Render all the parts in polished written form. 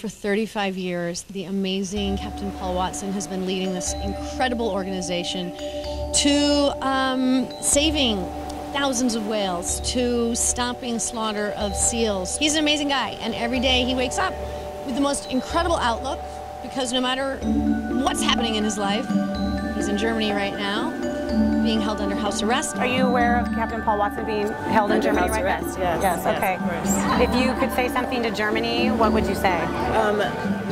For 35 years, the amazing Captain Paul Watson has been leading this incredible organization to saving thousands of whales, to stopping slaughter of seals. He's an amazing guy, and every day he wakes up with the most incredible outlook, because no matter what's happening in his life, he's in Germany right now, being held under house arrest. Are you aware of Captain Paul Watson being held in Germany right now? Yes. Okay. Yes, if you could say something to Germany, what would you say?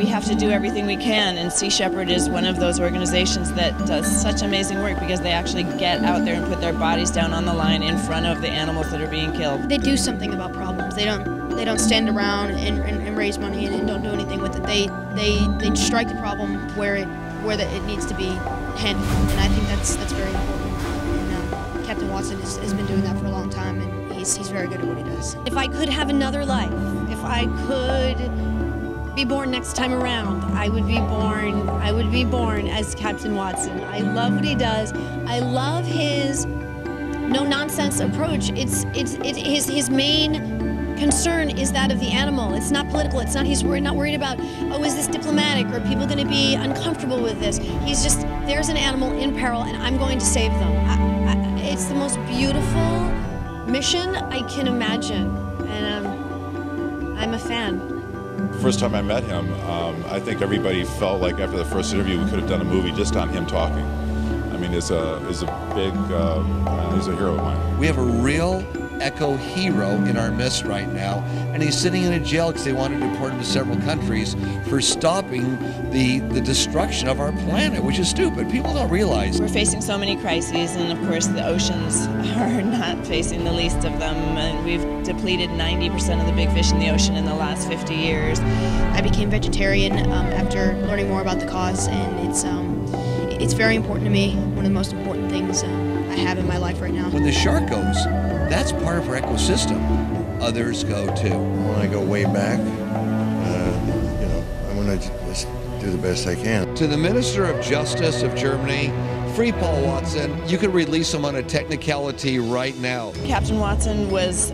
we have to do everything we can, and Sea Shepherd is one of those organizations that does such amazing work because they actually get out there and put their bodies down on the line in front of the animals that are being killed. They do something about problems. They don't stand around and raise money and don't do anything with it. They strike the problem where it needs to be handled, and I think that's very important. And Captain Watson has been doing that for a long time, and he's very good at what he does. If I could have another life, if I could be born next time around, I would be born as Captain Watson. I love what he does. I love his no-nonsense approach. His main concern is that of the animal. It's not political. It's not. He's not worried about, oh, is this diplomatic? Are people going to be uncomfortable with this? He's just, there's an animal in peril, and I'm going to save them. It's the most beautiful mission I can imagine, and I'm a fan. First time I met him, I think everybody felt like after the first interview we could have done a movie just on him talking. I mean, he's a hero of mine. We have a real eco hero in our midst right now, and he's sitting in a jail because they wanted to deport him to several countries for stopping the destruction of our planet, which is stupid. People don't realize. We're facing so many crises, and of course the oceans are not facing the least of them, and we've depleted 90% of the big fish in the ocean in the last 50 years. I became vegetarian after learning more about the cause, and it's very important to me. One of the most important things I have in my life right now. When the shark goes, that's part of our ecosystem. Others go too. When I go way back, I want to just do the best I can. To the Minister of Justice of Germany, free Paul Watson. You can release him on a technicality right now. Captain Watson was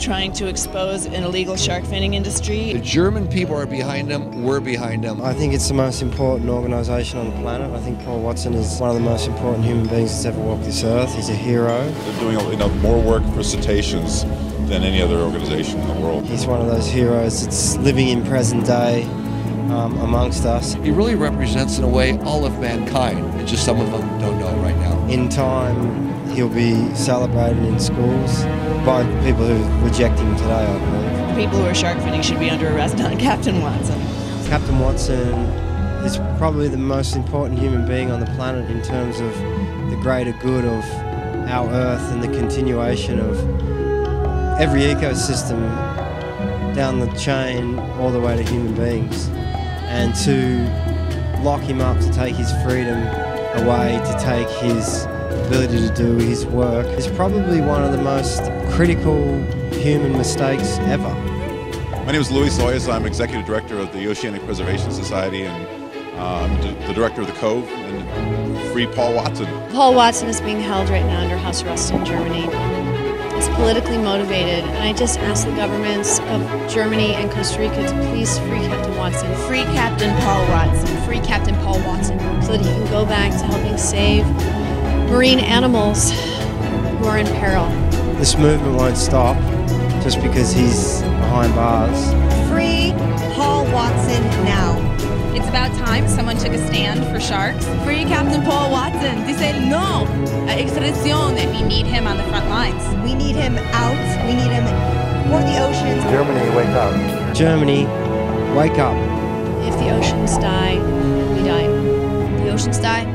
trying to expose an illegal shark finning industry. The German people are behind him. We're behind him. I think it's the most important organisation on the planet. I think Paul Watson is one of the most important human beings that's ever walked this earth. He's a hero. They're doing more work for cetaceans than any other organization in the world. He's one of those heroes that's living in present day amongst us. He really represents, in a way, all of mankind, and just some of them don't know right now. In time, he'll be celebrated in schools by people who reject him today, I believe. People who are shark finning should be under arrest, not Captain Watson. Captain Watson is probably the most important human being on the planet in terms of the greater good of our Earth and the continuation of every ecosystem down the chain all the way to human beings. And to lock him up, to take his freedom away, to take his ability to do his work is probably one of the most critical human mistakes ever. My name is Louis Soyes. I'm Executive Director of the Oceanic Preservation Society, and I'm the Director of the Cove, and free Paul Watson. Paul Watson is being held right now under house arrest in Germany. It's politically motivated, and I just ask the governments of Germany and Costa Rica to please free Captain Watson. Free Captain Paul Watson. Free Captain Paul Watson, so that he can go back to helping save marine animals who are in peril. This movement won't stop just because he's behind bars. Free Paul Watson now. It's about time someone took a stand for sharks. Free Captain Paul Watson. Dice el no a extradición. We need him on the front lines. We need him out. We need him for the oceans. Germany, wake up. Germany, wake up. If the oceans die, we die. The oceans die,